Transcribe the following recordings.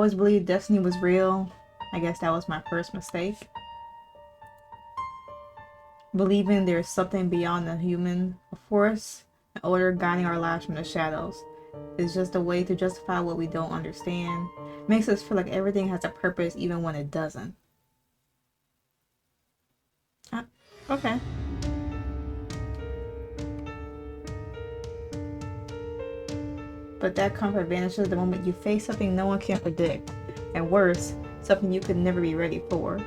always believed destiny was real. I guess that was my first mistake. Believing there's something beyond the human, a force, an order guiding our lives from the shadows. It's just a way to justify what we don't understand. It makes us feel like everything has a purpose even when it doesn't. Okay. But that comfort vanishes the moment you face something no one can predict. And worse, something you could never be ready for.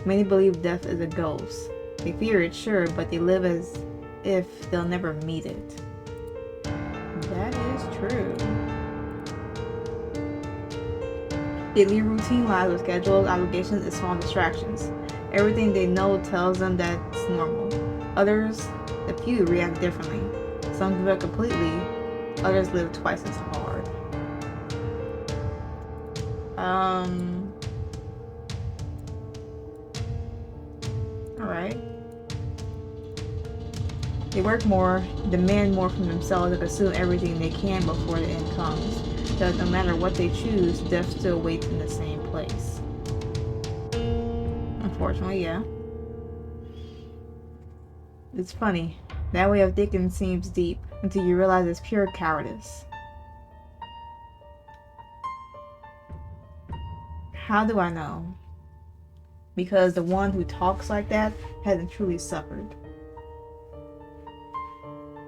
Many believe death is a ghost. They fear it, sure, but they live as if they'll never meet it. That is true. Daily routine lives with schedules, obligations, and small distractions. Everything they know tells them that's normal. Others, the few, react differently. Some give up completely, others live twice as hard. Alright. They work more, demand more from themselves, and consume everything they can before the end comes. Because no matter what they choose, death still waits in the same place. Unfortunately, yeah. It's funny. That way of thinking seems deep until you realize it's pure cowardice. How do I know? Because the one who talks like that hasn't truly suffered.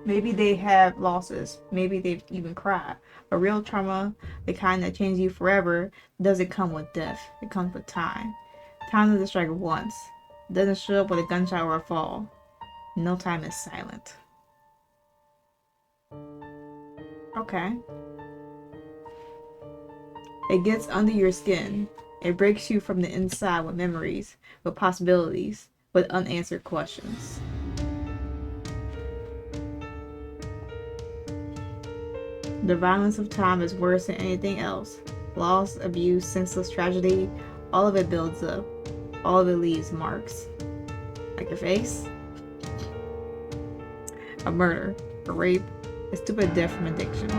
Maybe they have losses. Maybe they've even cried. But real trauma, the kind that changes you forever, doesn't come with death. It comes with time. Time doesn't strike once. It doesn't show up with a gunshot or a fall. No time is silent. Okay. It gets under your skin. It breaks you from the inside with memories, with possibilities, with unanswered questions. The violence of time is worse than anything else. Loss, abuse, senseless tragedy, all of it builds up. All of it leaves marks. Like your face. A murder, a rape, a stupid death from addiction.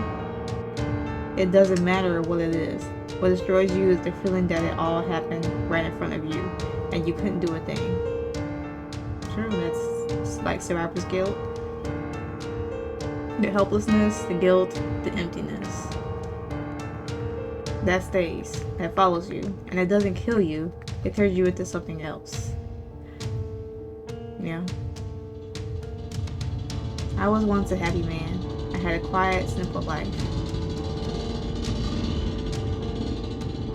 It doesn't matter what it is. What destroys you is the feeling that it all happened right in front of you, and you couldn't do a thing. Sure, that's like survivor's guilt. The helplessness, the guilt, the emptiness. That stays, that follows you, and it doesn't kill you, it turns you into something else. Yeah. I was once a happy man. I had a quiet, simple life.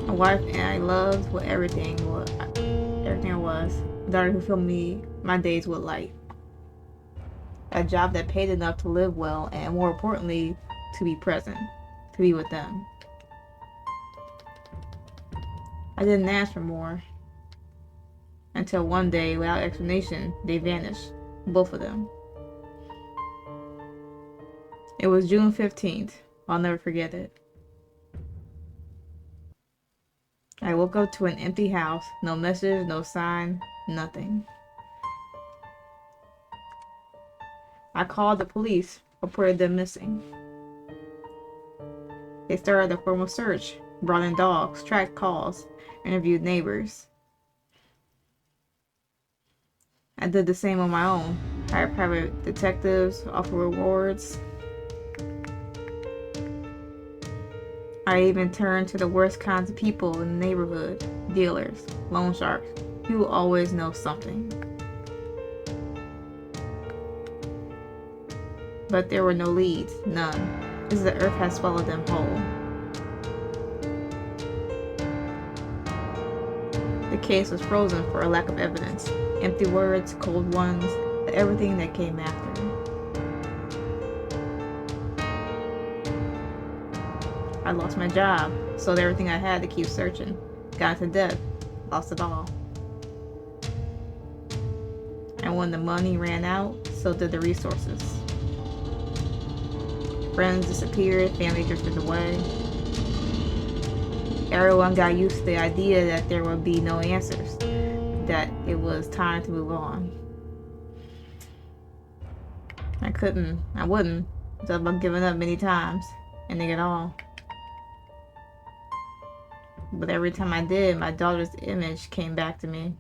A wife and I loved what everything was. A daughter who filled me my days with light. A job that paid enough to live well, and more importantly, to be present, to be with them. I didn't ask for more. Until one day, without explanation, they vanished. Both of them. It was June 15th. I'll never forget it. I woke up to an empty house. No message, no sign, nothing. I called the police, reported them missing. They started a formal search, brought in dogs, tracked calls, interviewed neighbors. I did the same on my own. Hired private detectives, offered rewards. I even turned to the worst kinds of people in the neighborhood. Dealers, loan sharks, who always know something. But there were no leads, none, as the earth had swallowed them whole. The case was frozen for a lack of evidence. Empty words, cold ones, everything that came after. I lost my job, sold everything I had to keep searching. Got into debt, lost it all. And when the money ran out, so did the resources. Friends disappeared, family drifted away. Everyone got used to the idea that there would be no answers, that it was time to move on. I wouldn't. I thought about giving up many times, ending it all. but every time I did, my daughter's image came back to me.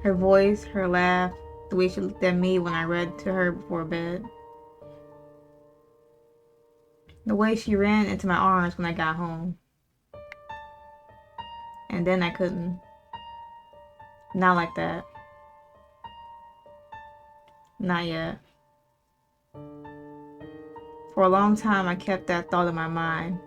Her voice, her laugh, the way she looked at me when I read to her before bed. The way she ran into my arms when I got home. And then I couldn't. Not like that. Not yet. For a long time, I kept that thought in my mind.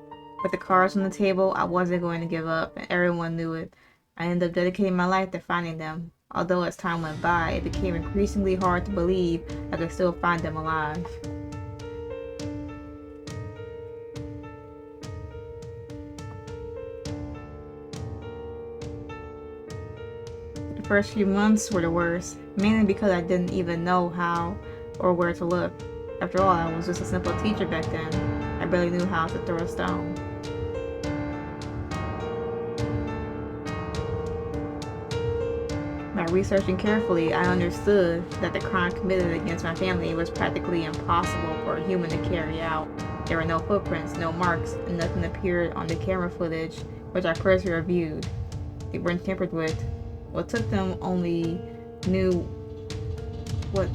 With the cards on the table, I wasn't going to give up, and everyone knew it. I ended up dedicating my life to finding them. Although as time went by, it became increasingly hard to believe I could still find them alive. The first few months were the worst, mainly because I didn't even know how or where to look. After all, I was just a simple teacher back then. I barely knew how to throw a stone. By researching carefully, I understood that the crime committed against my family was practically impossible for a human to carry out. There were no footprints, no marks, and nothing appeared on the camera footage, which I personally reviewed. They weren't tampered with. What took them only knew what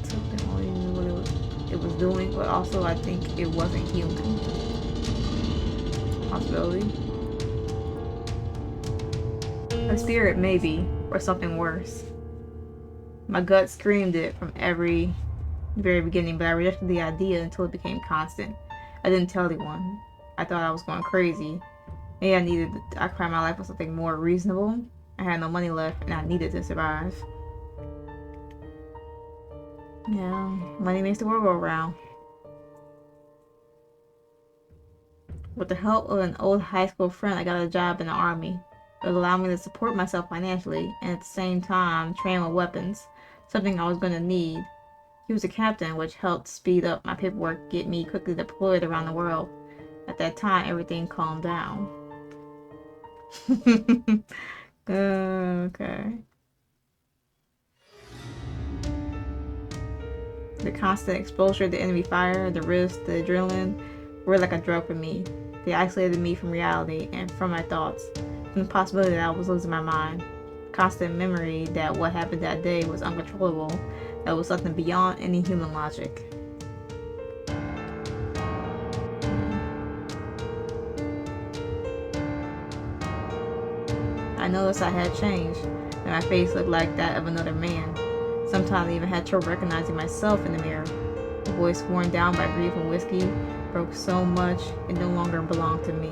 it was doing, but also I think it wasn't human. Possibility. A spirit, maybe, or something worse. My gut screamed it from the very beginning, but I rejected the idea until it became constant. I didn't tell anyone. I thought I was going crazy. Maybe I needed to occupy my life with something more reasonable. I had no money left, and I needed to survive. Yeah, money makes the world go round. With the help of an old high school friend, I got a job in the army. It would allow me to support myself financially, and at the same time, train with weapons, something I was going to need. He was a captain, which helped speed up my paperwork, get me quickly deployed around the world. At that time, everything calmed down. Okay. The constant exposure to enemy fire, the risk, the adrenaline were like a drug for me. They isolated me from reality and from my thoughts, from the possibility that I was losing my mind. Constant memory that what happened that day was uncontrollable, that was something beyond any human logic. I noticed I had changed, and my face looked like that of another man. Sometimes I even had trouble recognizing myself in the mirror. The voice worn down by grief and whiskey broke so much it no longer belonged to me.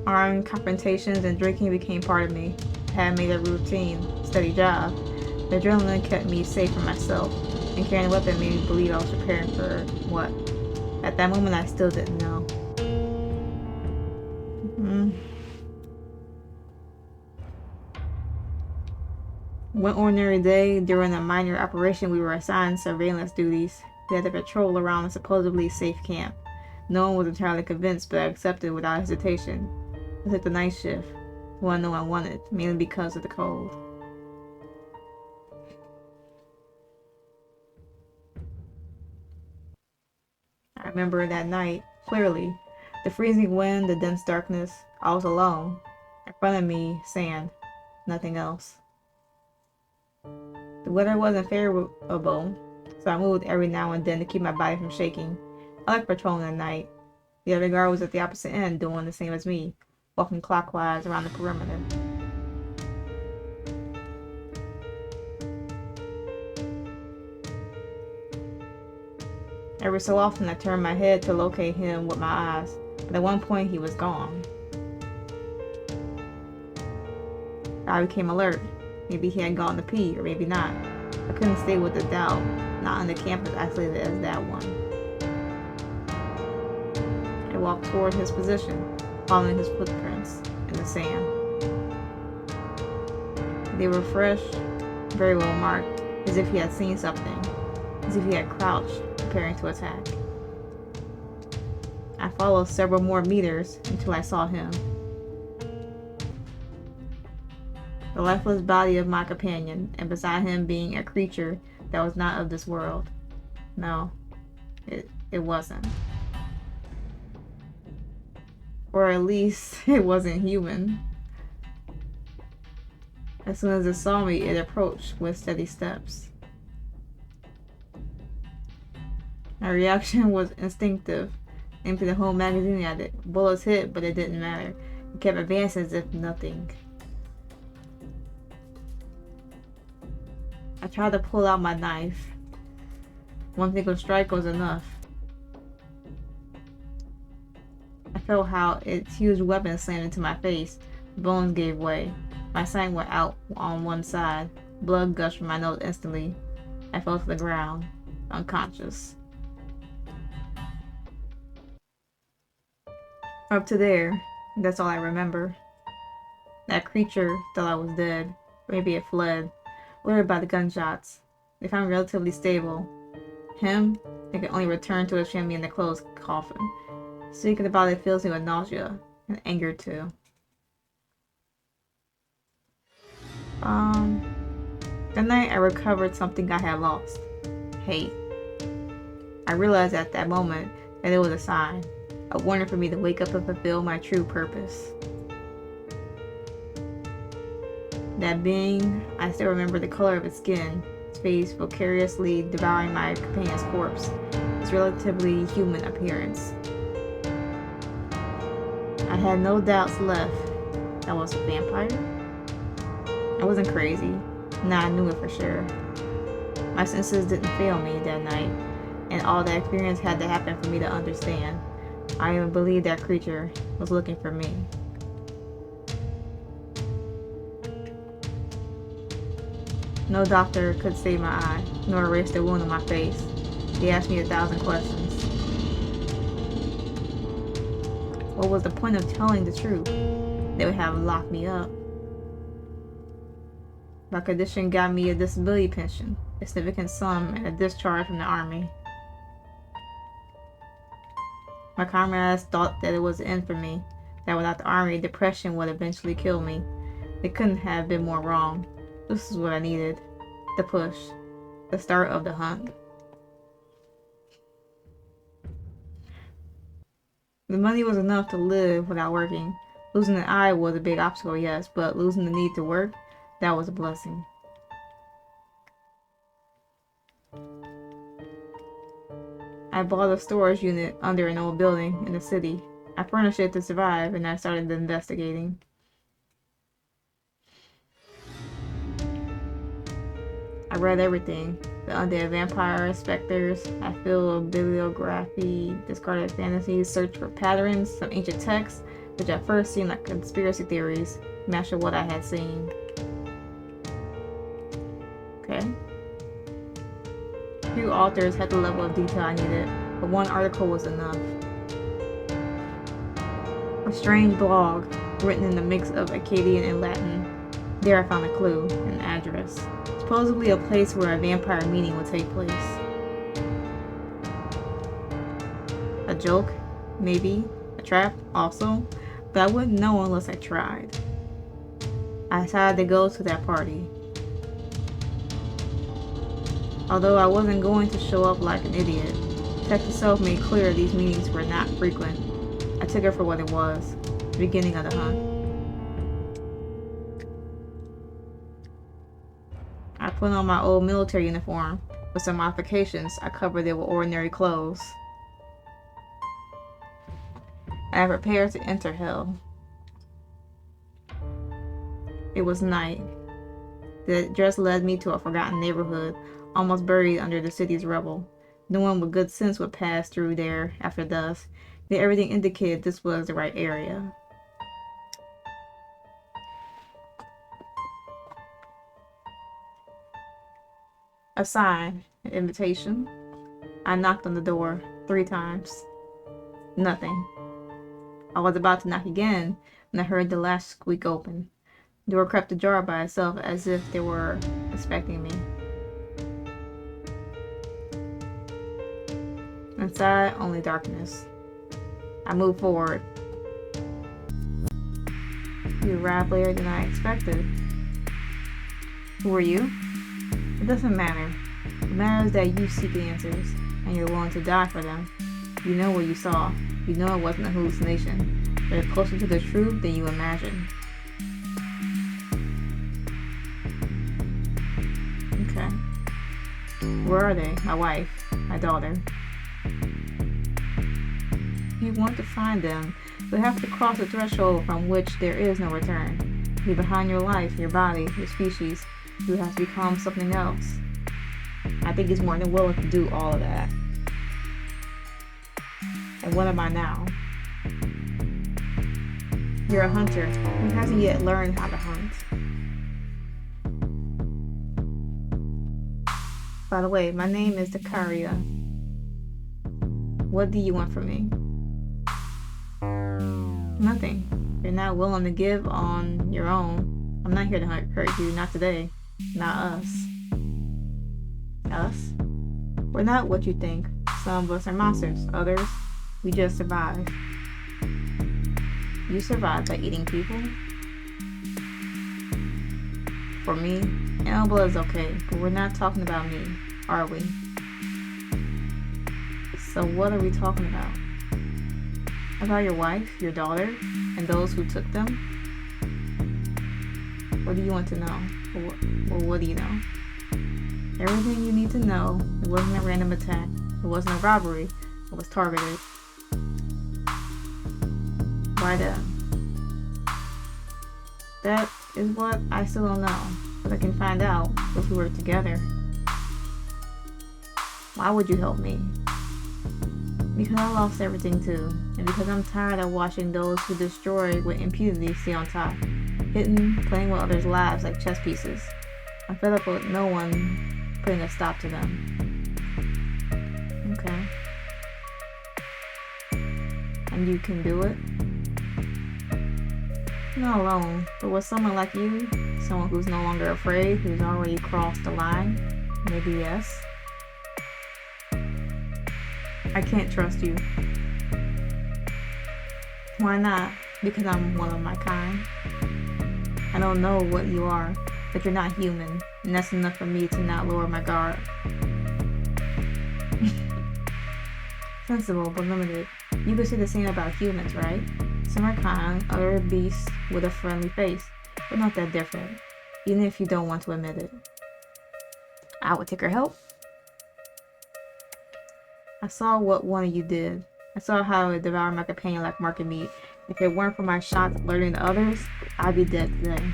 Armed confrontations and drinking became part of me. I had made a routine, steady job. The adrenaline kept me safe from myself, and carrying a weapon made me believe I was preparing for what? At that moment, I still didn't know. One ordinary day, during a minor operation, we were assigned surveillance duties. We had to patrol around a supposedly safe camp. No one was entirely convinced, but I accepted without hesitation. I took the night shift, one no one wanted, mainly because of the cold. I remember that night, clearly. The freezing wind, the dense darkness. I was alone. In front of me, sand. Nothing else. The weather wasn't favorable, so I moved every now and then to keep my body from shaking. I liked patrolling at night. The other guard was at the opposite end, doing the same as me, walking clockwise around the perimeter. Every so often I turned my head to locate him with my eyes, but at one point he was gone. I became alert. Maybe he had gone to pee, or maybe not. I couldn't stay with the doubt, not on the campus isolated as that one. I walked toward his position, following his footprints in the sand. They were fresh, very well marked, as if he had seen something, as if he had crouched, preparing to attack. I followed several more meters until I saw him. The lifeless body of my companion, and beside him being a creature that was not of this world. No, It wasn't. Or at least it wasn't human. As soon as it saw me, it approached with steady steps. My reaction was instinctive. Emptied the whole magazine at it. Bullets hit, but it didn't matter. It kept advancing as if nothing. I tried to pull out my knife. One single strike was enough. I felt how its huge weapon slammed into my face. Bones gave way. My sight went out on one side. Blood gushed from my nose instantly. I fell to the ground, unconscious. Up to there, that's all I remember. That creature thought I was dead. Maybe it fled, lured by the gunshots. They found me relatively stable. Him, they could only return to his family in the closed coffin. Speaking about it fills me with nausea and anger too. That night I recovered something I had lost. Hate. I realized at that moment that it was a sign. A warning for me to wake up and fulfill my true purpose. That being, I still remember the color of its skin, its face vicariously devouring my companion's corpse, its relatively human appearance. I had no doubts left. That was a vampire? I wasn't crazy. Now I knew it for sure. My senses didn't fail me that night, and all that experience had to happen for me to understand. I even believed that creature was looking for me. No doctor could save my eye, nor erase the wound on my face. He asked me 1,000 questions. What was the point of telling the truth? They would have locked me up. My condition got me a disability pension, a significant sum, and a discharge from the army. My comrades thought that it was the end for me, that without the army, depression would eventually kill me. They couldn't have been more wrong. This is what I needed. The push. The start of the hunt. The money was enough to live without working. Losing an eye was a big obstacle, yes, but losing the need to work, that was a blessing. I bought a storage unit under an old building in the city. I furnished it to survive, and I started investigating. I read everything. The undead vampire, specters, I filled bibliography, discarded fantasies, searched for patterns, some ancient texts, which at first seemed like conspiracy theories, matched with what I had seen. Okay. Few authors had the level of detail I needed, but one article was enough. A strange blog, written in a mix of Akkadian and Latin. There I found a clue, an address. Supposedly a place where a vampire meeting would take place. A joke? Maybe. A trap? Also. But I wouldn't know unless I tried. I decided to go to that party. Although I wasn't going to show up like an idiot, Tech itself made clear these meetings were not frequent. I took it for what it was, the beginning of the hunt. I put on my old military uniform. With some modifications, I covered it with ordinary clothes. I prepared to enter hell. It was night. The dress led me to a forgotten neighborhood, almost buried under the city's rubble. No one with good sense would pass through there after dusk. Yet everything indicated this was the right area. A sign, an invitation. I knocked on the door 3 times. Nothing. I was about to knock again when I heard the latch squeak open. The door crept ajar by itself as if they were expecting me. Inside, only darkness. I moved forward. You arrived later than I expected. Who are you? It doesn't matter. It matters that you seek answers. and you're willing to die for them. You know what you saw. You know it wasn't a hallucination. They're closer to the truth than you imagine. Okay. Where are they? My wife, my daughter. If you want to find them, you'll have to cross a threshold from which there is no return. Leave behind your life, your body, your species. You have to become something else. I think he's more than willing to do all of that. And what am I now? You're a hunter who hasn't yet learned how to hunt. By the way, my name is Dakaria. What do you want from me? Nothing. You're not willing to give on your own. I'm not here to hurt you, not today. Not us. Us? We're not what you think. Some of us are monsters. Others, we just survive. You survive by eating people? For me, animal blood is okay, but we're not talking about me, are we? So what are we talking about? About your wife, your daughter, and those who took them? What do you want to know? Or what do you know? Everything you need to know. It wasn't a random attack. It wasn't a robbery. It was targeted. Why them? That is what I still don't know, but I can find out if we work together. Why would you help me? Because I lost everything too, and because I'm tired of watching those who destroy with impunity stay on top, hidden, playing with others' lives like chess pieces. I'm fed up with no one putting a stop to them. Okay. And you can do it? Not alone, but with someone like you, someone who's no longer afraid, who's already crossed the line, maybe yes. I can't trust you. Why not? Because I'm one of my kind. I don't know what you are, but you're not human, and that's enough for me to not lower my guard. Sensible, but limited. You could say the same about humans, right? Some are kind, other beasts with a friendly face. We're not that different, even if you don't want to admit it. I would take her help. I saw what one of you did. I saw how it devoured my companion like market meat. If it weren't for my shots alerting the others, I'd be dead today.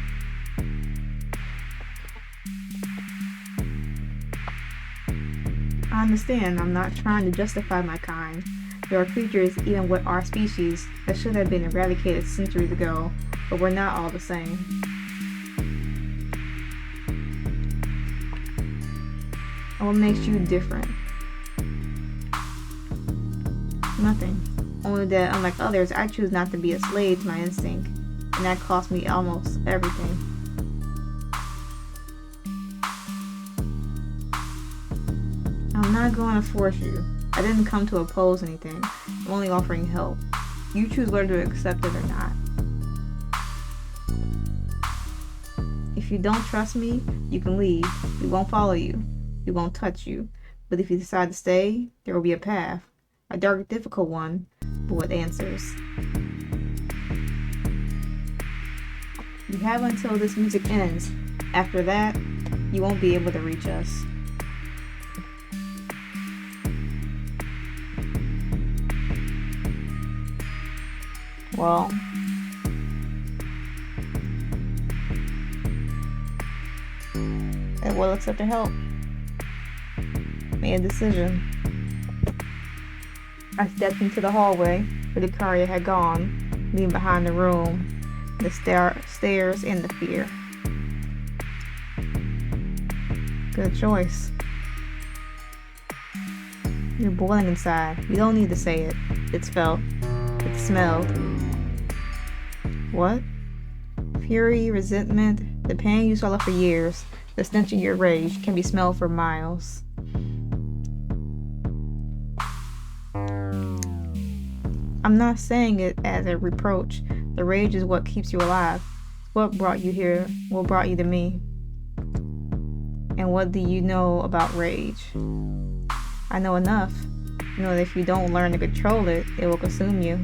I understand. I'm not trying to justify my kind. There are creatures, even with our species, that should have been eradicated centuries ago, but we're not all the same. And what makes you different? Nothing. Only that, unlike others, I choose not to be a slave to my instinct, and that cost me almost everything. I'm not going to force you. I didn't come to oppose anything. I'm only offering help. You choose whether to accept it or not. If you don't trust me, you can leave. We won't follow you. We won't touch you. But if you decide to stay, there will be a path. A dark, difficult one, but with answers. You have until this music ends. After that, you won't be able to reach us. Well, I will accept your help. Made a decision. I stepped into the hallway where Dakaria had gone, leaving behind the room, the stairs, and the fear. Good choice. You're boiling inside. You don't need to say it. It's felt. It's smelled. What? Fury, resentment, the pain you swallowed for years, the stench of your rage can be smelled for miles. I'm not saying it as a reproach. The rage is what keeps you alive. It's what brought you here, what brought you to me. And what do you know about rage? I know enough. You know that if you don't learn to control it, it will consume you.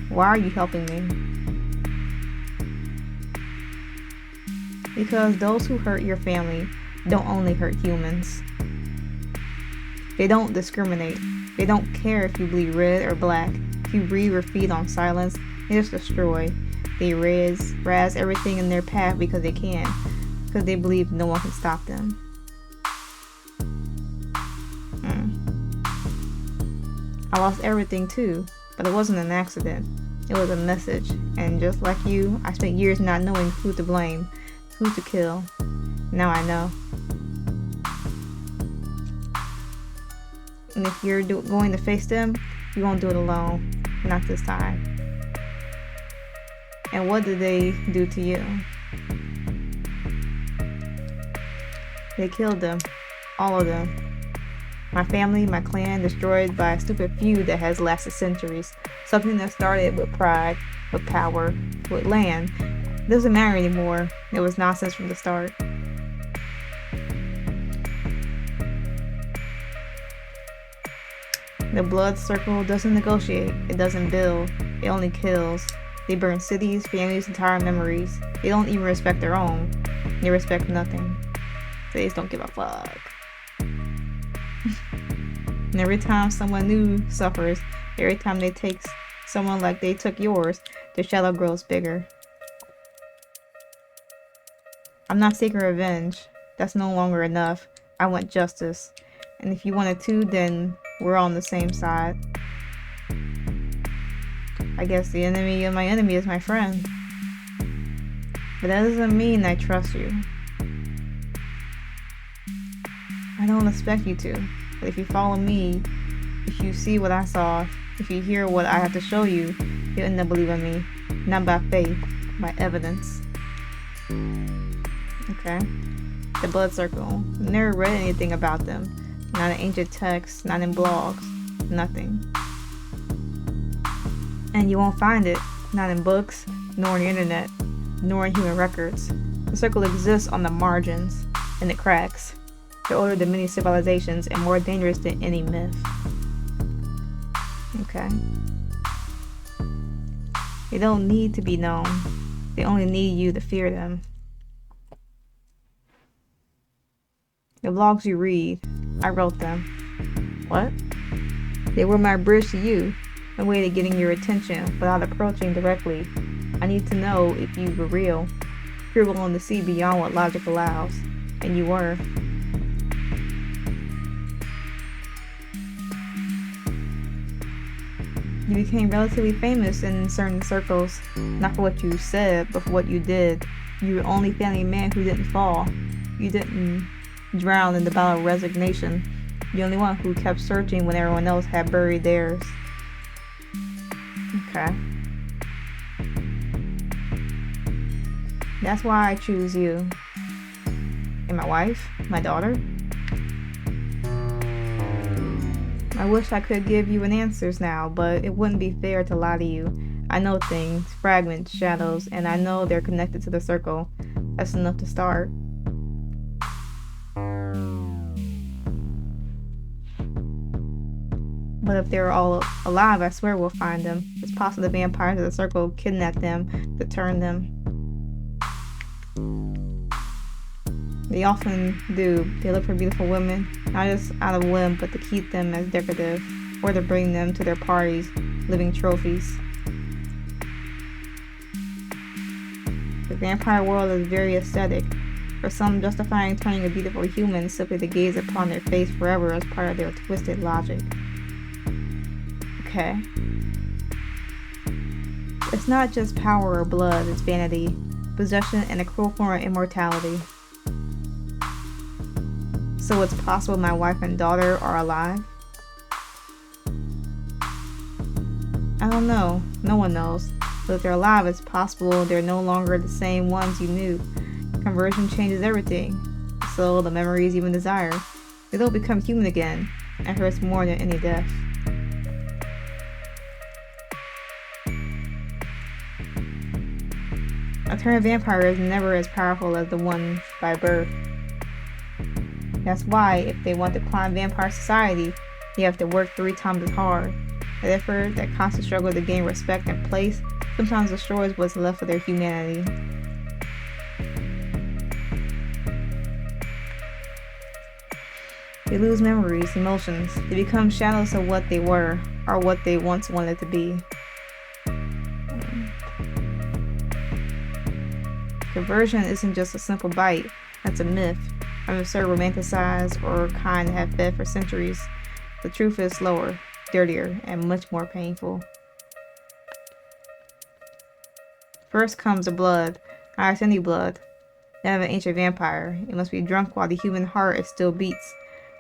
Why are you helping me? Because those who hurt your family don't only hurt humans. They don't discriminate. They don't care if you bleed red or black. If you breathe or feed on silence, they just destroy. They razz everything in their path because they can. Because they believe no one can stop them. I lost everything too, but it wasn't an accident. It was a message, and just like you, I spent years not knowing who to blame, who to kill. Now I know. And if you're going to face them, you won't do it alone. Not this time. And what did they do to you? They killed them. All of them. My family, my clan, destroyed by a stupid feud that has lasted centuries. Something that started with pride, with power, with land. It doesn't matter anymore. It was nonsense from the start. The blood circle doesn't negotiate. It doesn't build. It only kills. They burn cities, families, entire memories. They don't even respect their own. They respect nothing. They just don't give a fuck. And every time someone new suffers, every time they take someone like they took yours, their shadow grows bigger. I'm not seeking revenge. That's no longer enough. I want justice. And if you wanted to, then we're on the same side. I guess the enemy of my enemy is my friend. But that doesn't mean I trust you. I don't expect you to. But if you follow me, if you see what I saw, if you hear what I have to show you, you'll end up believing me. Not by faith, by evidence. Okay. The blood circle. Never read anything about them. Not in ancient texts, not in blogs, nothing. And you won't find it, not in books, nor on the internet, nor in human records. The circle exists on the margins, in the cracks. They're older than many civilizations and more dangerous than any myth. Okay. They don't need to be known. They only need you to fear them. The blogs you read, I wrote them. What? They were my bridge to you, my way to getting your attention without approaching directly. I need to know if you were real, if you're willing to see beyond what logic allows, and you were. You became relatively famous in certain circles, not for what you said, but for what you did. You were the only family man who didn't fall. You didn't drown in the battle of resignation. The only one who kept searching when everyone else had buried theirs. Okay. That's why I choose you. And my wife, my daughter. I wish I could give you an answers now, but it wouldn't be fair to lie to you. I know things, fragments, shadows, and I know they're connected to the circle. That's enough to start. But if they're all alive, I swear we'll find them. It's possible the vampires of the circle kidnapped them to turn them. They often do. They look for beautiful women, not just out of whim, but to keep them as decorative, or to bring them to their parties, living trophies. The vampire world is very aesthetic. For some, justifying turning a beautiful human simply to gaze upon their face forever as part of their twisted logic. Okay. It's not just power or blood, it's vanity, possession, and a cruel form of immortality. So it's possible my wife and daughter are alive? I don't know. No one knows. But if they're alive, it's possible they're no longer the same ones you knew. Conversion changes everything. So the memories, even desire. They don't become human again. It hurts more than any death. A turned vampire is never as powerful as the one by birth. That's why, if they want to climb vampire society, you have to work 3 times as hard. That effort, that constant struggle to gain respect and place, sometimes destroys what's left of their humanity. They lose memories, emotions. They become shadows of what they were, or what they once wanted to be. Conversion isn't just a simple bite. That's a myth. An absurd, romanticized, or kind that have fed for centuries. The truth is slower, dirtier, and much more painful. First comes the blood, not just any blood. That of an ancient vampire. It must be drunk while the human heart still beats.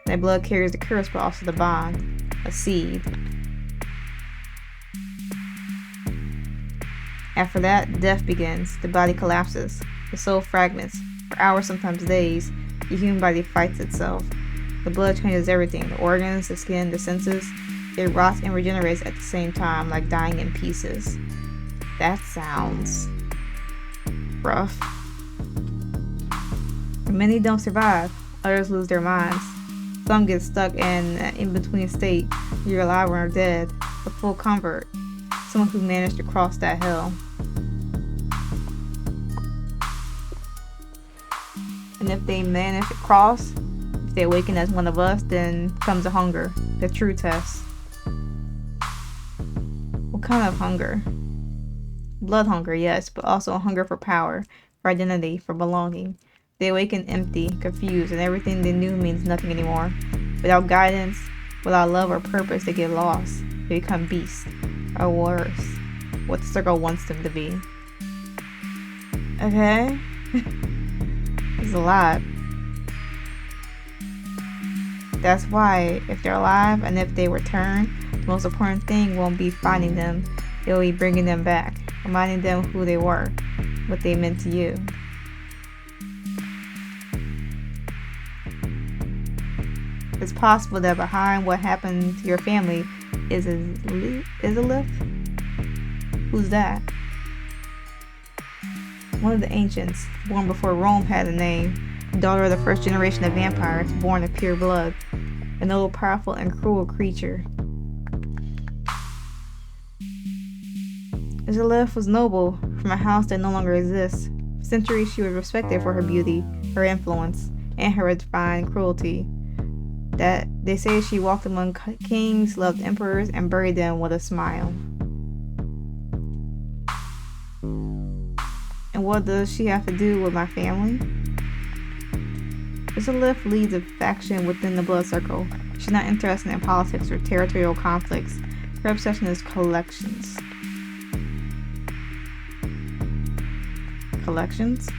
That blood carries the curse, but also the bond, a seed. After that, death begins. The body collapses. The soul fragments. For hours, sometimes days, the human body fights itself. The blood changes everything, the organs, the skin, the senses. It rots and regenerates at the same time, like dying in pieces. That sounds rough. Many don't survive. Others lose their minds. Some get stuck in an in-between state. You're alive or dead. A full convert. Someone who managed to cross that hell. And if they manage to cross, if they awaken as one of us, then comes a hunger. The true test. What kind of hunger? Blood hunger, yes, but also a hunger for power, for identity, for belonging. They awaken empty, confused, and everything they knew means nothing anymore. Without guidance, without love or purpose, they get lost. They become beasts, or worse, what the circle wants them to be. Okay? It's a lot. That's why, if they're alive and if they return, the most important thing won't be finding them. It will be bringing them back, reminding them who they were, what they meant to you. It's possible that behind what happened to your family is a lift? Who's that? One of the ancients, born before Rome had a name, daughter of the first generation of vampires, born of pure blood, an old, powerful, and cruel creature. Izalith was noble, from a house that no longer exists. For centuries she was respected for her beauty, her influence, and her refined cruelty. That they say she walked among kings, loved emperors, and buried them with a smile. And what does she have to do with my family? Izalith leads a faction within the blood circle. She's not interested in politics or territorial conflicts. Her obsession is collections. Collections?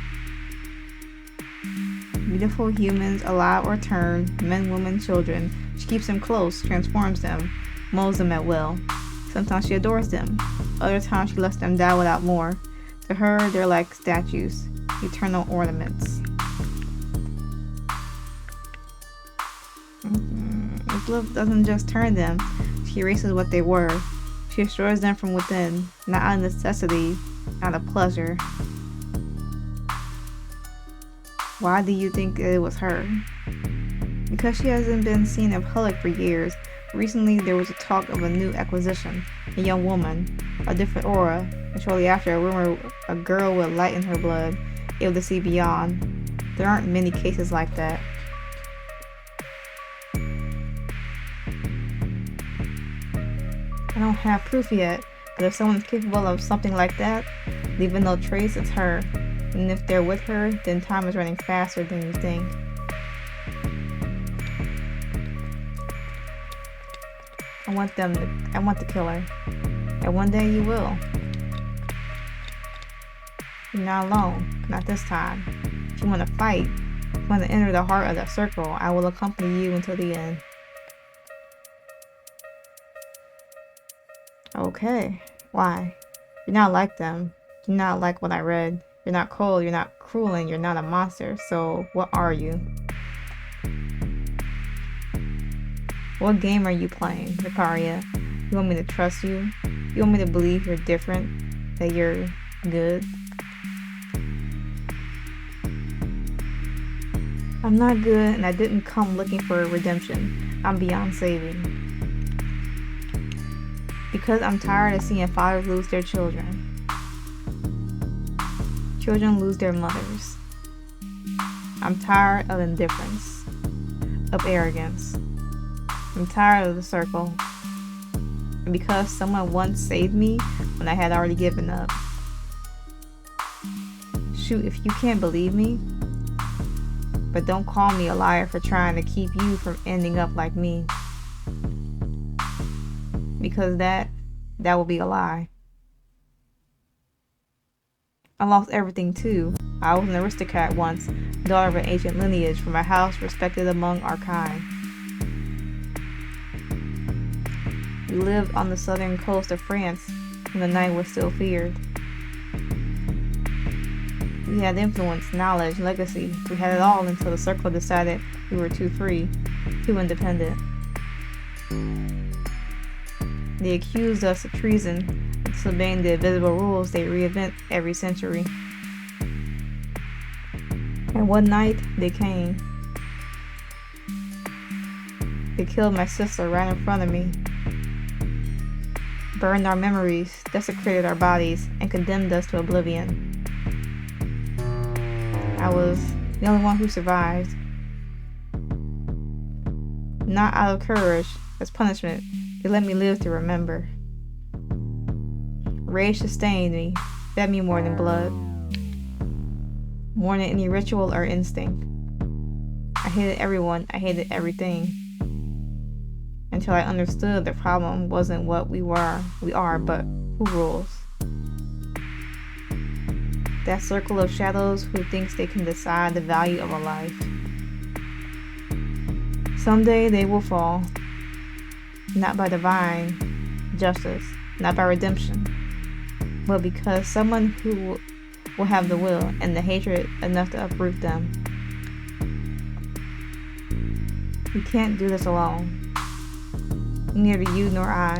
Beautiful humans, alive or turned, men, women, children. She keeps them close, transforms them, molds them at will. Sometimes she adores them. Other times she lets them die without more. To her, they're like statues, eternal ornaments. This love doesn't just turn them, she erases what they were. She destroys them from within, not out of necessity, out of pleasure. Why do you think it was her? Because she hasn't been seen in public for years. Recently, there was a talk of a new acquisition, a young woman, a different aura, and shortly after, a rumor a girl with light in her blood, able to see beyond. There aren't many cases like that. I don't have proof yet, but if someone's capable of something like that, leaving no trace, it's her. And if they're with her, then time is running faster than you think. I want to kill her. And one day you will. You're not alone. Not this time. If you want to fight, if you want to enter the heart of the circle, I will accompany you until the end. Okay. Why? You're not like them. You're not like what I read. You're not cold, you're not cruel, and you're not a monster. So, what are you? What game are you playing, Vicaria? You want me to trust you? You want me to believe you're different? That you're good? I'm not good, and I didn't come looking for redemption. I'm beyond saving. Because I'm tired of seeing fathers lose their children. Children lose their mothers. I'm tired of indifference, of arrogance. I'm tired of the circle. And because someone once saved me when I had already given up. Shoot, if you can't believe me, but don't call me a liar for trying to keep you from ending up like me. Because that will be a lie. I lost everything too. I was an aristocrat once, daughter of an ancient lineage from a house respected among our kind. We lived on the southern coast of France when the night was still feared. We had influence, knowledge, legacy. We had it all until the circle decided we were too free, too independent. They accused us of treason, disobeying the invisible rules they reinvent every century. And one night, they came. They killed my sister right in front of me, burned our memories, desecrated our bodies, and condemned us to oblivion. I was the only one who survived. Not out of courage, as punishment, they let me live to remember. Rage sustained me, fed me more than blood, more than any ritual or instinct. I hated everyone, I hated everything. Until I understood the problem wasn't what we are, but who rules. That circle of shadows who thinks they can decide the value of a life. Someday they will fall, not by divine justice, not by redemption, but because someone who will have the will and the hatred enough to uproot them. We can't do this alone. Neither you nor I.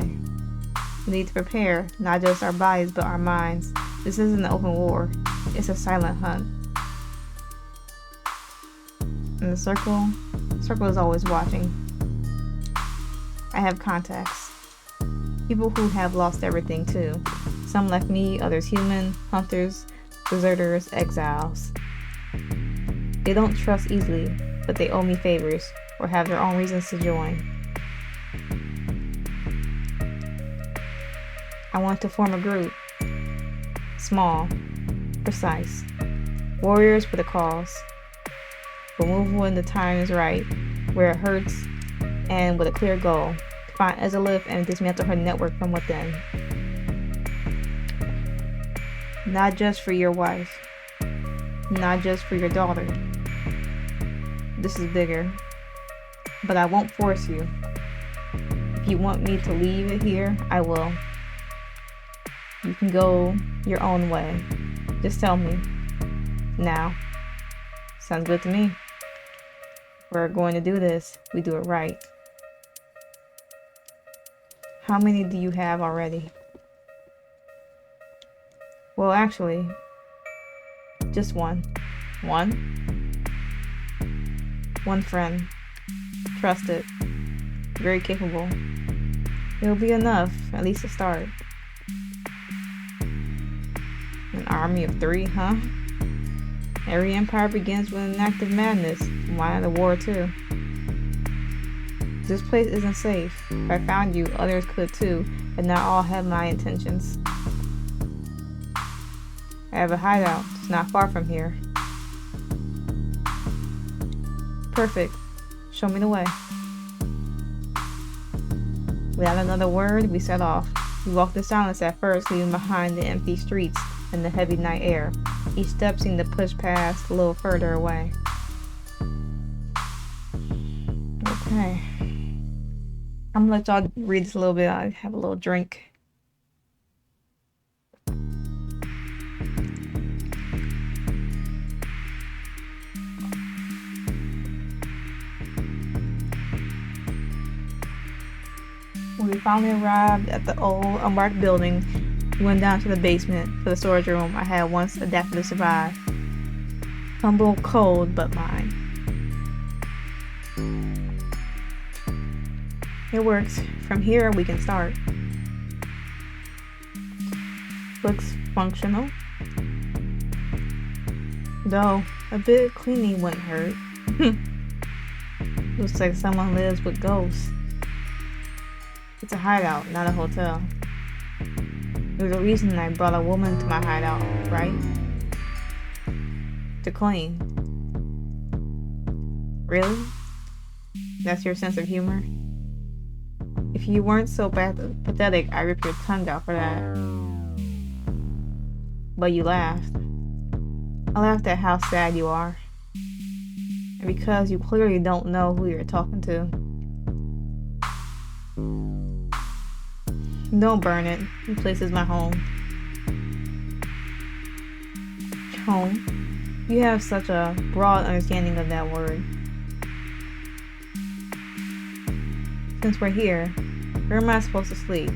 We need to prepare not just our bodies but our minds. This isn't an open war. It's a silent hunt. And the circle is always watching. I have contacts. People who have lost everything too. Some like me, others human, hunters, deserters, exiles. They don't trust easily, but they owe me favors or have their own reasons to join. I want to form a group. Small, precise. Warriors with a cause. But move when the time is right, where it hurts, and with a clear goal. To find Ezalith and dismantle her network from within. Not just for your wife. Not just for your daughter. This is bigger. But I won't force you. If you want me to leave it here, I will. You can go your own way. Just tell me. Now. Sounds good to me. If we're going to do this, we do it right. How many do you have already? Well, actually, just one. One? One friend. Trusted. Very capable. It'll be enough, at least to start. An army of 3, huh? Every empire begins with an act of madness. Why the war too? This place isn't safe. If I found you, others could too, and not all have my intentions. I have a hideout. It's not far from here. Perfect. Show me the way. Without another word, we set off. We walked in silence at first, leaving behind the empty streets and the heavy night air. Each step seemed to push past a little further away. Okay. I'm gonna let y'all read this a little bit. I have a little drink. When we finally arrived at the old unmarked building, we went down to the basement for the storage room I had once adapted to survive. Humble, cold, but mine. It works. From here, we can start. Looks functional. Though, a bit of cleaning wouldn't hurt. Looks like someone lives with ghosts. It's a hideout, not a hotel. There's a reason I brought a woman to my hideout, right? To clean. Really? That's your sense of humor? If you weren't so pathetic, I'd rip your tongue out for that. But you laughed. I laughed at how sad you are. And because you clearly don't know who you're talking to. Don't burn it. This place is my home. Home? You have such a broad understanding of that word. Since we're here, where am I supposed to sleep?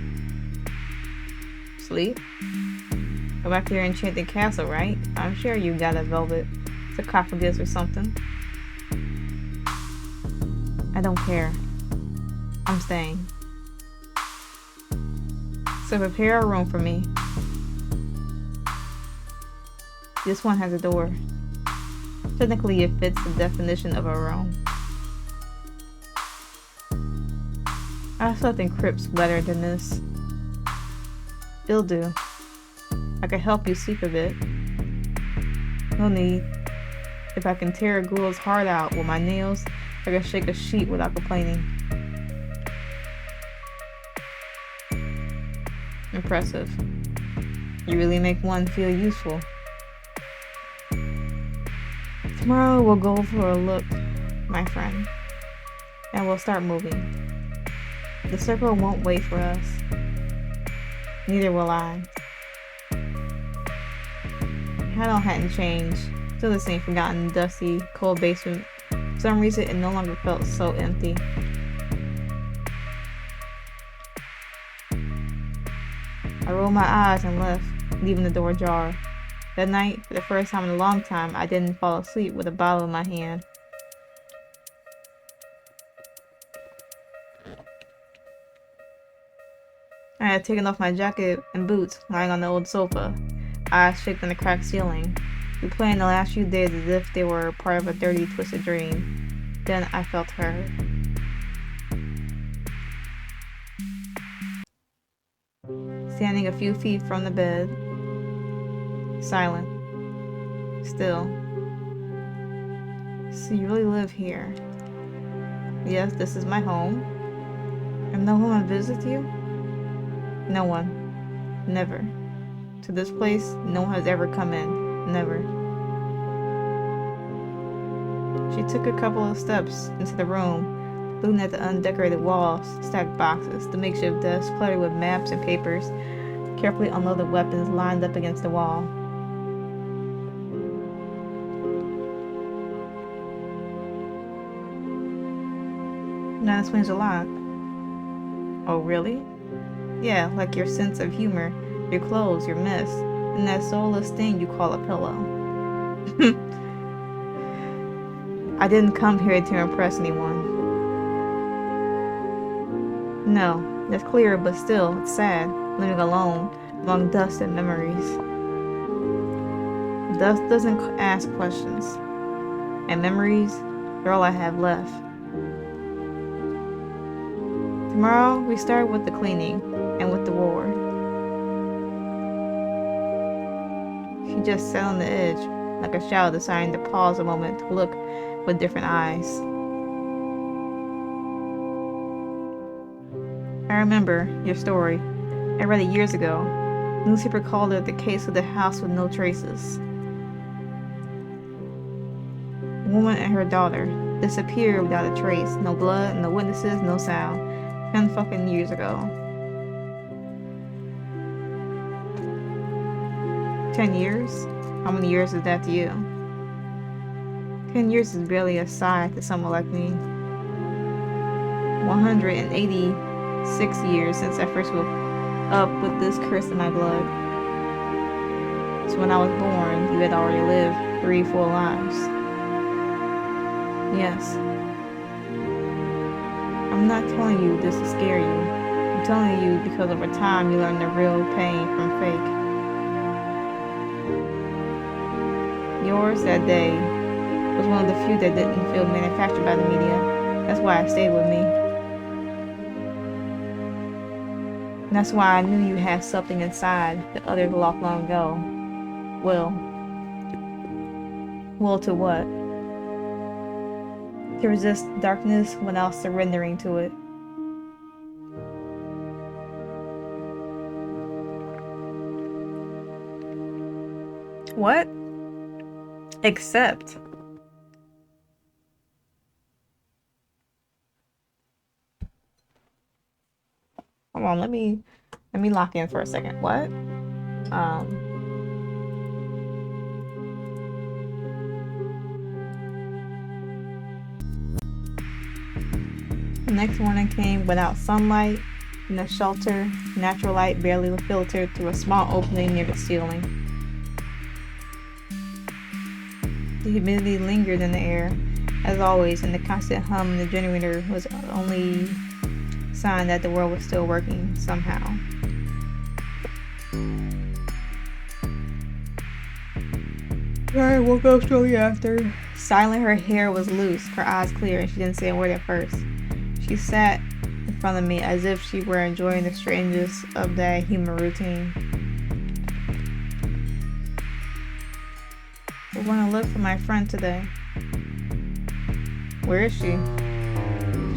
Sleep? Go back to your enchanted castle, right? I'm sure you got a velvet sarcophagus or something. I don't care. I'm staying. So prepare a room for me. This one has a door. Technically, it fits the definition of a room. I've slept in crypts better than this. It'll do. I can help you sleep a bit. No need. If I can tear a ghoul's heart out with my nails, I can shake a sheet without complaining. Impressive. You really make one feel useful. Tomorrow we'll go for a look, my friend. And we'll start moving. The circle won't wait for us. Neither will I. Hado hadn't changed. Still the same forgotten, dusty, cold basement. For some reason, it no longer felt so empty. I rolled my eyes and left, leaving the door ajar. That night, for the first time in a long time, I didn't fall asleep with a bottle in my hand. I had taken off my jacket and boots, lying on the old sofa, eyes fixed on the cracked ceiling, replaying the last few days as if they were part of a dirty, twisted dream. Then I felt her. Standing a few feet from the bed, silent, still. So you really live here? Yes, this is my home. And no one visits you? No one. Never. To this place, no one has ever come in. Never. She took a couple of steps into the room, looking at the undecorated walls, stacked boxes, the makeshift desk cluttered with maps and papers, carefully unloaded weapons lined up against the wall. Now this explains a lot. Oh, really? Yeah, like your sense of humor, your clothes, your mess, and that soulless thing you call a pillow. I didn't come here to impress anyone. No, that's clear, but still, it's sad, living alone, among dust and memories. Dust doesn't ask questions, and memories, they're all I have left. Tomorrow, we start with the cleaning, and with the war. She just sat on the edge, like a child deciding to pause a moment to look with different eyes. I remember your story. I read it years ago. The newspaper called it the case of the house with no traces. A woman and her daughter disappeared without a trace. No blood, no witnesses, no sound. 10 fucking years ago. 10 years? How many years is that to you? 10 years is barely a sigh to someone like me. 186 years since I first woke up with this curse in my blood. So when I was born, you had already lived 3 full lives. Yes. I'm I'm not telling you this to scare you. I'm telling you because over time you learn the real pain from fake. Yours that day was one of the few that didn't feel manufactured by the media. That's why it stayed with me. And that's why I knew you had something inside that others lost long ago. Will to what? To resist darkness without surrendering to it. What? Except. Hold on, let me lock in for a second. What? The next morning came without sunlight. In the shelter, natural light barely filtered through a small opening near the ceiling. The humidity lingered in the air, as always, and the constant hum of the generator was the only sign that the world was still working somehow. I woke up shortly after. Silent, her hair was loose, her eyes clear, and she didn't say a word at first. She sat in front of me as if she were enjoying the strangeness of that human routine. We're going to look for my friend today. Where is she?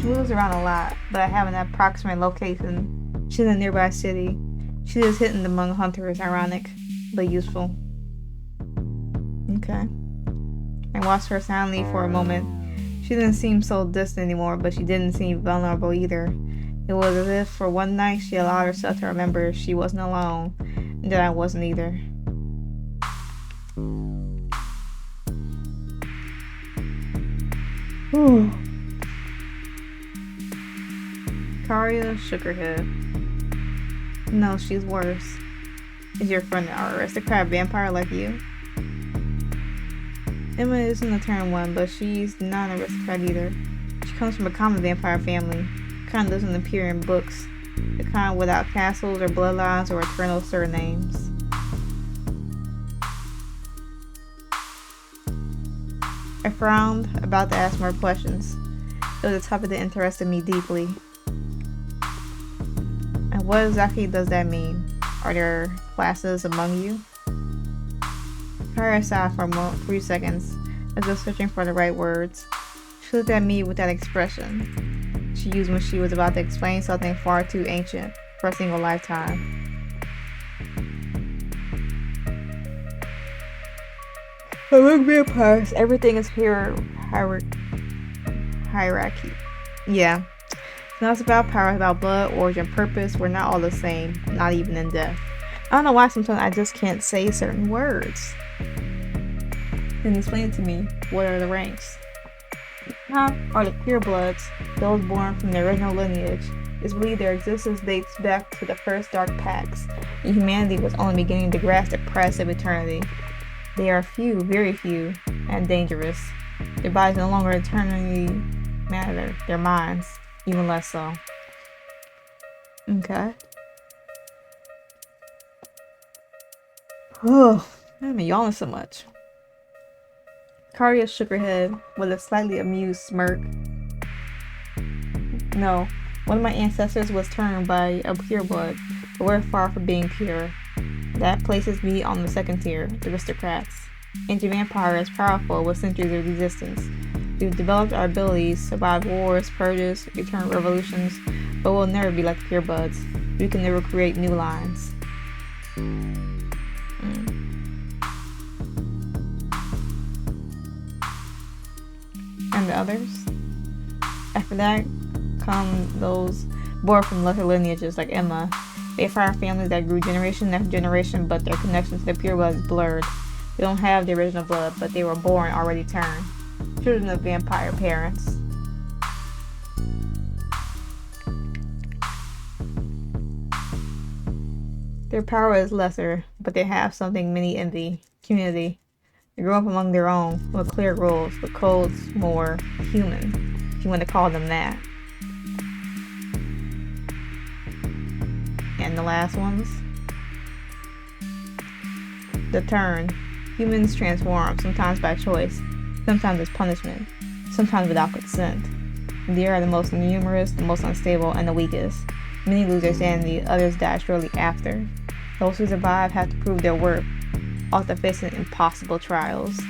She moves around a lot, but I have an approximate location. She's in a nearby city. She is hidden among hunters, ironic, but useful. Okay. I watched her silently for a moment. She didn't seem so distant anymore, but she didn't seem vulnerable either. It was as if for one night she allowed herself to remember she wasn't alone, and that I wasn't either. Karia shook her head. No, she's worse. Is your friend an aristocrat vampire like you? Emma isn't a turn one, but she's not an aristocrat either. She comes from a common vampire family. The kind doesn't appear in books. The kind without castles or bloodlines or eternal surnames. I frowned, about to ask more questions. It was a topic that interested me deeply. And what exactly does that mean? Are there classes among you? Karia sighed for a few seconds, as if searching for the right words. She looked at me with that expression she used when she was about to explain something far too ancient for a single lifetime. Among vampires, everything is hierarchy. Yeah. It's not about power, it's about blood, origin, purpose. We're not all the same, not even in death. I don't know why sometimes I just can't say certain words. Then explain it to me. What are the ranks? Top are the purebloods, those born from the original lineage. It's believed their existence dates back to the first dark pacts, and humanity was only beginning to grasp the price of eternity. They are few, very few, and dangerous. Their bodies no longer eternally matter, their minds, even less so. Okay. Oh, I'm yawning so much. Karia shook her head with a slightly amused smirk. No, one of my ancestors was turned by a pureblood, but we're far from being pure. That places me on the second tier, the aristocrats. Ancient vampire is powerful with centuries of resistance. We've developed our abilities, survived wars, purges, eternal revolutions, but we'll never be like the purebloods. We can never create new lines. And the others? After that come those born from lesser lineages like Emma. They fire families that grew generation after generation, but their connection to the pure blood is blurred. They don't have the original blood, but they were born already turned. Children of vampire parents. Their power is lesser, but they have something many envy. Community. They grow up among their own, with clear rules, with codes more human, if you want to call them that. and the last ones. The turn. Humans transform, sometimes by choice, sometimes as punishment, sometimes without consent. They are the most numerous, the most unstable, and the weakest. Many lose their sanity, others die shortly after. Those who survive have to prove their worth, often facing impossible trials.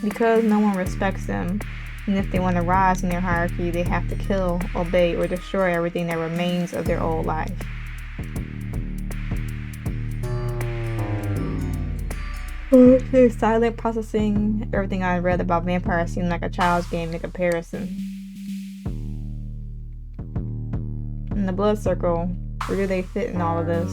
Because no one respects them, and if they want to rise in their hierarchy, they have to kill, obey, or destroy everything that remains of their old life. They're silent processing. Everything I read about vampires seemed like a child's game in comparison. And the blood circle, where do they fit in all of this?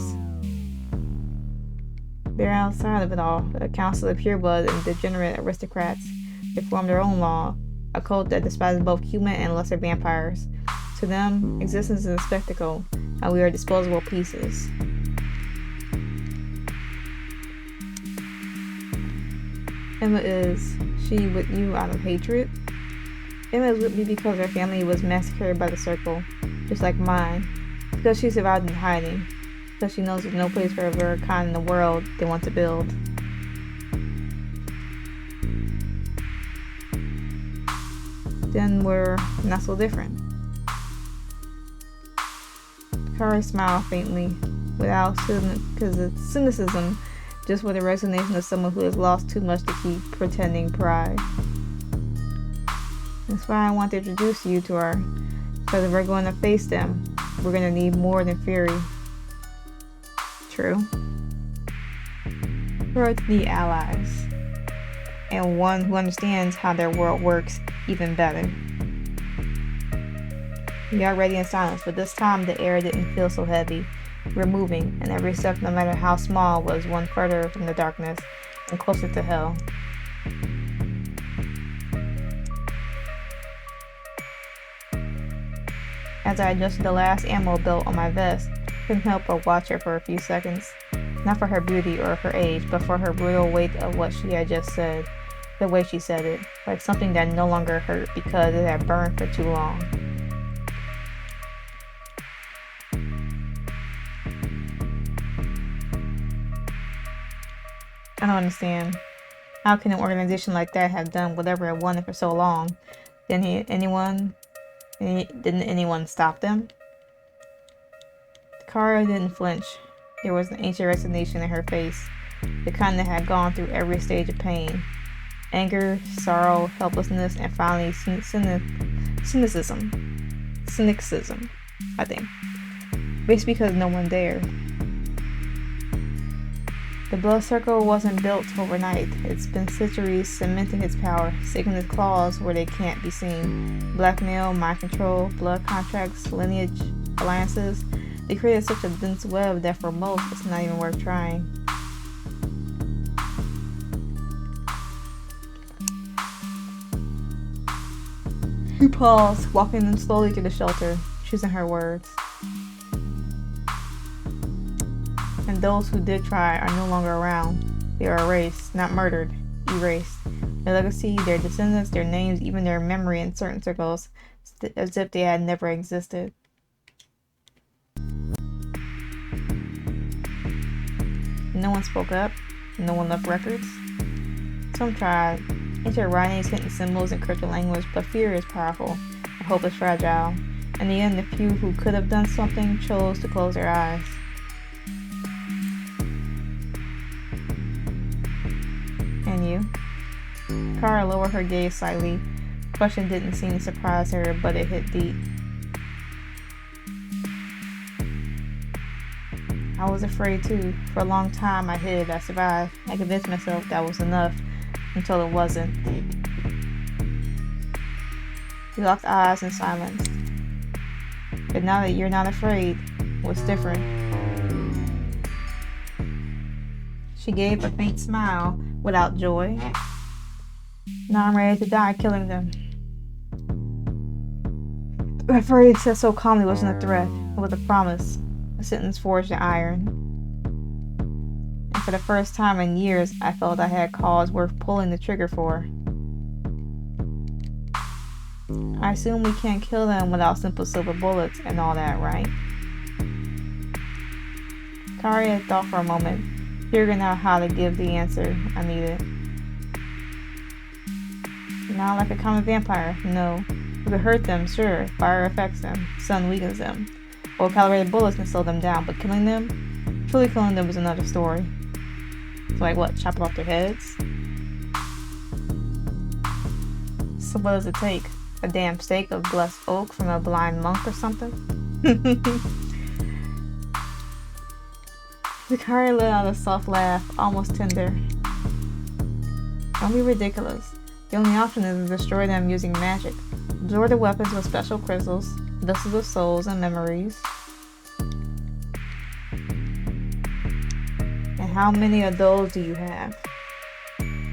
They're outside of it all. A council of pureblood and degenerate aristocrats. They form their own law, a cult that despises both human and lesser vampires. To them, existence is a spectacle, and we are disposable pieces. Emma is she with you out of hatred? Emma is with me because her family was massacred by the circle, just like mine. Because she survived in hiding. Because she knows there's no place for her kind in the world they want to build. Then we're not so different. Kari smiled faintly, without cynicism, just with the resignation of someone who has lost too much to keep pretending pride. That's why I want to introduce you to her, because if we're going to face them, we're going to need more than fury. True. We're going to need allies, and one who understands how their world works even better. We are ready in silence, but this time the air didn't feel so heavy. We're moving, and every step, no matter how small, was one further from the darkness and closer to hell. As I adjusted the last ammo belt on my vest, I couldn't help but watch her for a few seconds. Not for her beauty or her age, but for her brutal weight of what she had just said. The way she said it, like something that no longer hurt because it had burned for too long. I don't understand. How can an organization like that have done whatever it wanted for so long? Didn't anyone stop them? Kara didn't flinch. There was an ancient resignation in her face, the kind that had gone through every stage of pain. Anger, sorrow, helplessness, and finally cynicism, I think. Basically because no one dared. The blood circle wasn't built overnight. It's been centuries cementing its power, sinking its claws where they can't be seen. Blackmail, mind control, blood contracts, lineage, alliances. They created such a dense web that for most, it's not even worth trying. He paused, walking them slowly through the shelter, choosing her words. And those who did try are no longer around. They are erased, not murdered, erased. Their legacy, their descendants, their names, even their memory in certain circles, as if they had never existed. No one spoke up. No one left records. Some tried. Ancient writings, hidden symbols, and cryptic language, but fear is powerful, and hope is fragile. In the end, the few who could have done something chose to close their eyes. And you? Kara lowered her gaze slightly. The question didn't seem to surprise her, but it hit deep. I was afraid too. For a long time I hid, I survived. I convinced myself that was enough, until it wasn't. We locked eyes in silence. But now that you're not afraid, what's different? She gave a faint smile, without joy. Now I'm ready to die killing them. My phrase said so calmly wasn't a threat. It was a promise. A sentence forged in iron. And for the first time in years, I felt I had cause worth pulling the trigger for. I assume we can't kill them without simple silver bullets and all that, right? Karia thought for a moment, figuring out how to give the answer I needed. Not like a common vampire, no. We could hurt them, sure. Fire affects them. Sun weakens them. Well, calibrated bullets can slow them down, but killing them? Truly killing them is another story. So like what, chop off their heads? So what does it take? A damn steak of blessed oak from a blind monk or something? Zakaria let out a soft laugh, almost tender. Don't be ridiculous. The only option is to destroy them using magic. Absorb the weapons with special crystals, vessels of souls and memories. And how many of those do you have?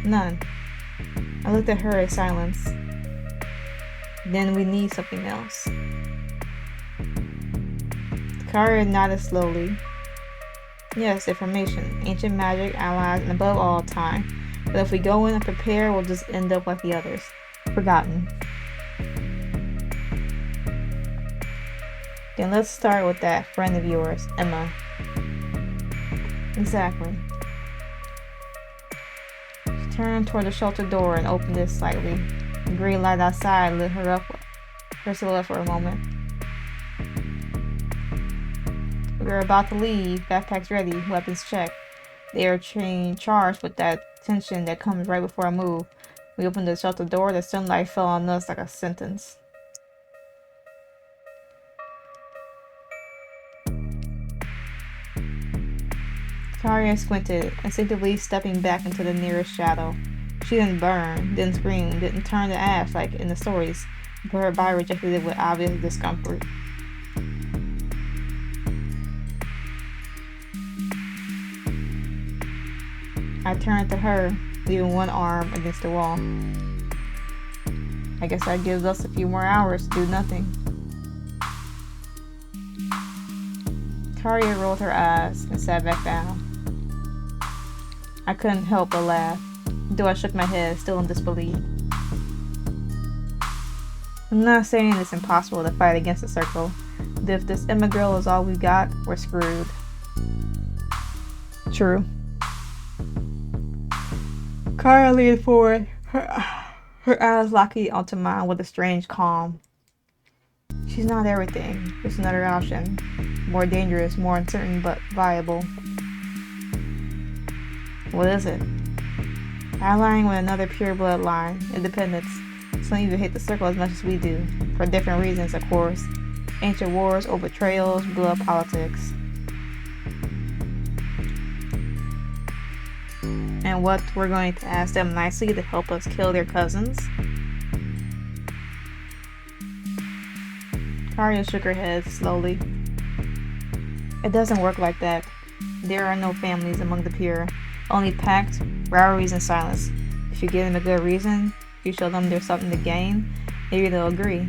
None. I looked at her in silence. Then we need something else. Zakaria nodded slowly. Yes, information, ancient magic, allies, and above all, time. But if we go in unprepared, we'll just end up like the others. Forgotten. Then let's start with that friend of yours, Emma. Exactly. She turned toward the shelter door and opened it slightly. The green light outside lit her up, her silhouette for a moment. We were about to leave, backpacks ready, weapons checked. They are charged with that tension that comes right before a move. We opened the shelter door, the sunlight fell on us like a sentence. Karia squinted, instinctively stepping back into the nearest shadow. She didn't burn, didn't scream, didn't turn to ash like in the stories, but her body rejected it with obvious discomfort. I turned to her, leaving one arm against the wall. I guess that gives us a few more hours to do nothing. Karia rolled her eyes and sat back down. I couldn't help but laugh, though I shook my head, still in disbelief. I'm not saying it's impossible to fight against the circle, but if this Emma girl is all we got, we're screwed. True. Karia leaned forward, her eyes locking onto mine with a strange calm. She's not everything, just another option. More dangerous, more uncertain, but viable. What is it? Allying with another pure bloodline, independence. Some even hate the circle as much as we do, for different reasons, of course. Ancient wars, old betrayals, blood politics. And what, we're going to ask them nicely to help us kill their cousins? Karia shook her head slowly. It doesn't work like that. There are no families among the pure. Only pact, rivalries, and silence. If you give them a good reason, if you show them there's something to gain, maybe they'll agree.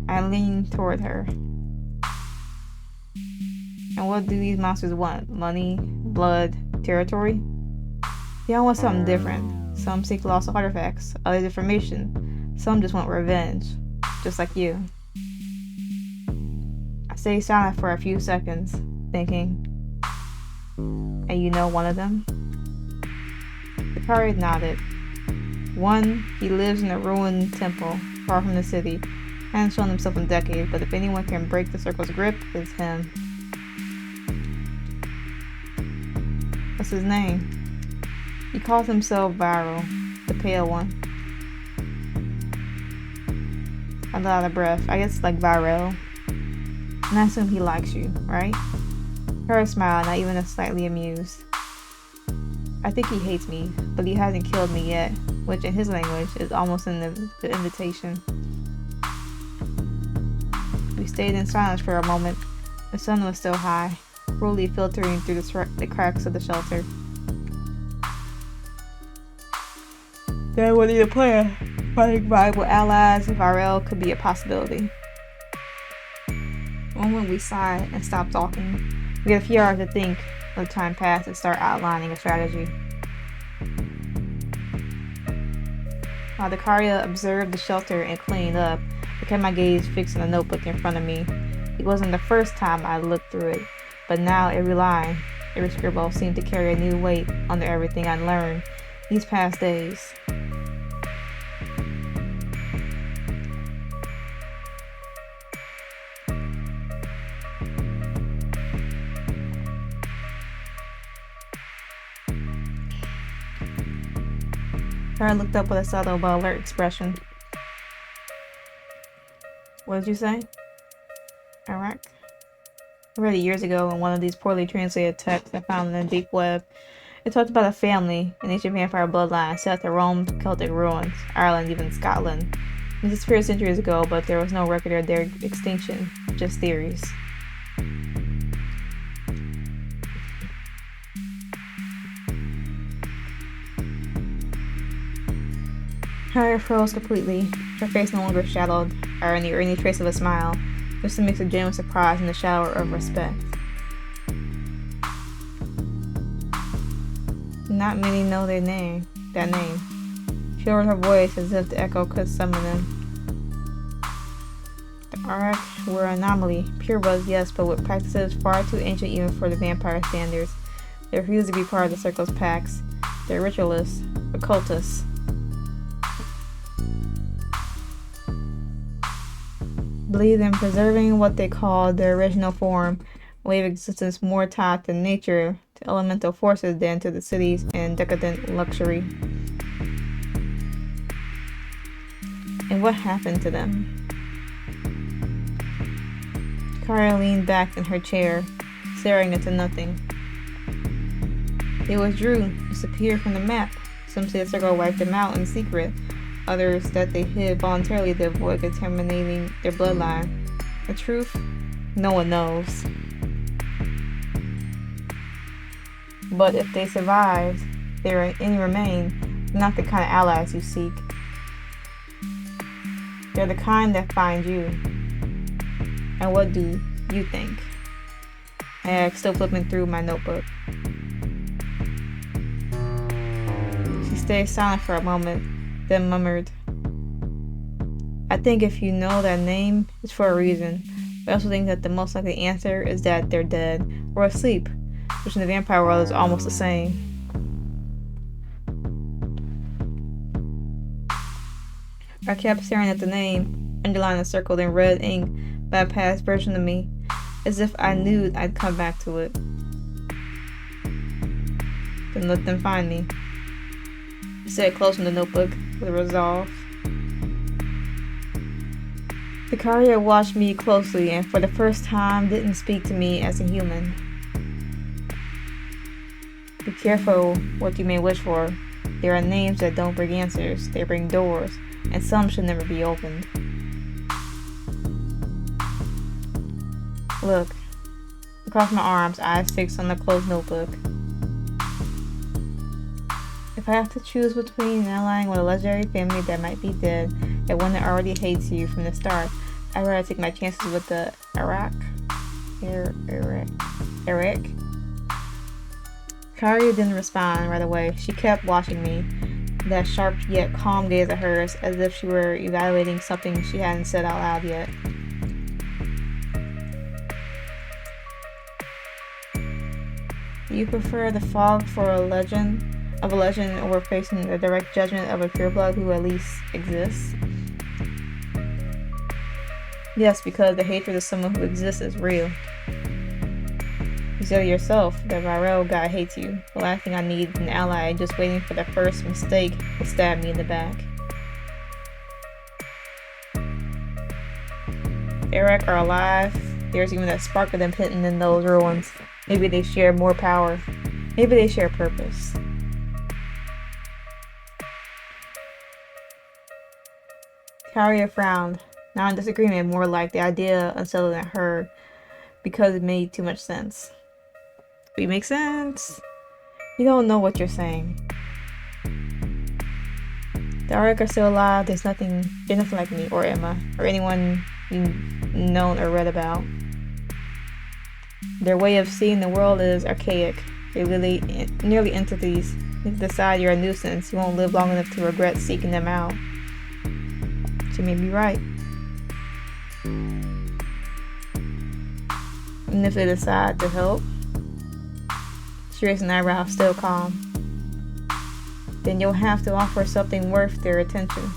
I leaned toward her. And what do these monsters want? Money? Blood? Territory? They all want something different. Some seek lost artifacts, others information. Some just want revenge, just like you. I stayed silent for a few seconds, thinking. And you know one of them? The pirate nodded. One, he lives in a ruined temple, far from the city. Hasn't shown himself in decades, but if anyone can break the circle's grip, it's him. What's his name? He calls himself Viral, the pale one. I let out a breath. I guess it's like Viral. And I assume he likes you, right? Her smile, not even slightly amused. I think he hates me, but he hasn't killed me yet, which in his language is almost in the invitation. We stayed in silence for a moment. The sun was still high, cruelly filtering through the cracks of the shelter. Then we need a plan. Finding viable allies and Varel could be a possibility. The moment we sighed and stopped talking, we had a few hours to think. Let time pass and start outlining a strategy. While Dakaria observed the shelter and cleaned up, I kept my gaze fixed on the notebook in front of me. It wasn't the first time I looked through it, but now every line, every scribble seemed to carry a new weight under everything I'd learned these past days. I looked up with a subtle but alert expression. What did you say? Iraq? I read it years ago in one of these poorly translated texts I found in the deep web. It talked about a family, an ancient vampire bloodline set to roamed Celtic ruins, Ireland, even Scotland. It disappeared centuries ago, but there was no record of their extinction, just theories. Harriet froze completely. Her face no longer shadowed irony or any trace of a smile, just a mix of genuine surprise and a shower of respect. Not many know that name. She lowered her voice as if the echo could summon them. The Ark were an anomaly. Purebloods, yes, but with practices far too ancient even for the vampire standards. They refused to be part of the Circle's pacts. They're ritualists, occultists. Believed in preserving what they called their original form, a way of existence more tied to nature, to elemental forces than to the cities and decadent luxury. And what happened to them? Kara leaned back in her chair, staring into nothing. They withdrew, disappeared from the map. Some say the Circle wiped them out in secret. Others that they hid voluntarily to avoid contaminating their bloodline. The truth? No one knows. But if they survive, they're any remain, not the kind of allies you seek. They're the kind that find you. And what do you think? I asked, still flipping through my notebook. She stayed silent for a moment, then murmured, I think if you know that name, it's for a reason. I also think that the most likely answer is that they're dead or asleep, which in the vampire world is almost the same. I kept staring at the name, underlined and circled in red ink by a past version of me, as if I knew I'd come back to it. Then let them find me. I said, closing the notebook with resolve. Vicaria watched me closely and for the first time didn't speak to me as a human. Be careful what you may wish for. There are names that don't bring answers, they bring doors, and some should never be opened. Look, across my arms, eyes fixed on the closed notebook. If I have to choose between allying with a legendary family that might be dead and one that already hates you from the start, I'd rather take my chances with the Iraq. Karia didn't respond right away. She kept watching me, that sharp yet calm gaze of hers, as if she were evaluating something she hadn't said out loud yet. Do you prefer the fog for a legend over facing the direct judgment of a pureblood who at least exists? Yes, because the hatred of someone who exists is real. You said it yourself, the Viral guy hates you. The last thing I need is an ally just waiting for the first mistake to stab me in the back. Eric are alive. There's even a spark of them hidden in those ruins. Maybe they share more power. Maybe they share purpose. Karia frowned, not in disagreement, more like the idea unsettling her because it made too much sense. It makes sense. You don't know what you're saying. The Ark are still alive. There's nothing like me or Emma or anyone you've known or read about. Their way of seeing the world is archaic. They're nearly entities If you decide you're a nuisance, you won't live long enough to regret seeking them out. She may be right. And if they decide to help, she raised an eyebrow, still calm. Then you'll have to offer something worth their attention.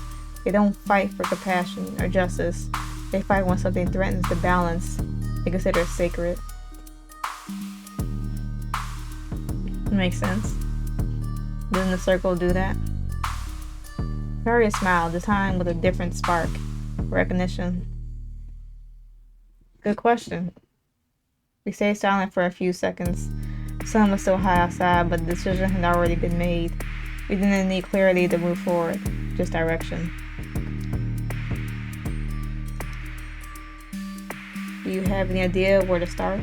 They don't fight for compassion or justice. They fight when something threatens the balance they consider sacred. Makes sense. Doesn't the circle do that? Victoria smiled, this time with a different spark. Recognition. Good question. We stayed silent for a few seconds. The sun was still high outside, but the decision had already been made. We didn't need clarity to move forward, just direction. Do you have any idea where to start?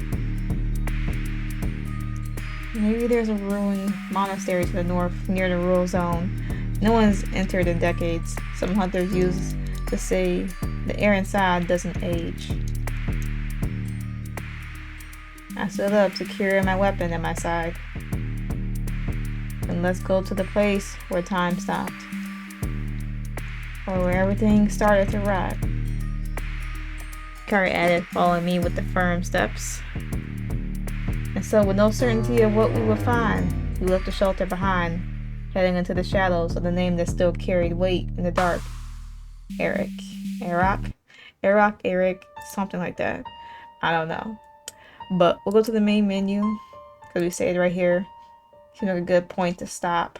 Maybe there's a ruined monastery to the north, near the rural zone. No one's entered in decades. Some hunters use to say the air inside doesn't age. I stood up, securing my weapon at my side. And let's go to the place where time stopped. Or where everything started to rot. Kari added, following me with the firm steps. And so, with no certainty of what we would find, we left the shelter behind, heading into the shadows of the name that still carried weight in the dark. Eric, something like that. I don't know. But we'll go to the main menu, because we stayed right here. Seems like a good point to stop.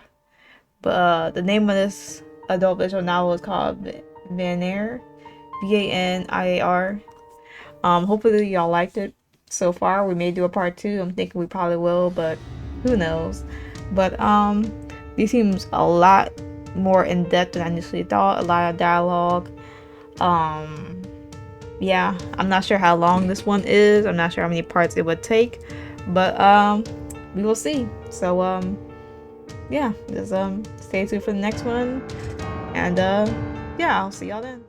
But the name of this adult visual novel is called Vaniar. Vaniar. Hopefully y'all liked it so far. We may do a part 2. I'm thinking we probably will, but who knows. But this seems a lot more in depth than I initially thought. A lot of dialogue. Yeah, I'm not sure how long this one is. I'm not sure how many parts it would take, but we will see. So yeah, just stay tuned for the next one, and yeah, I'll see y'all then.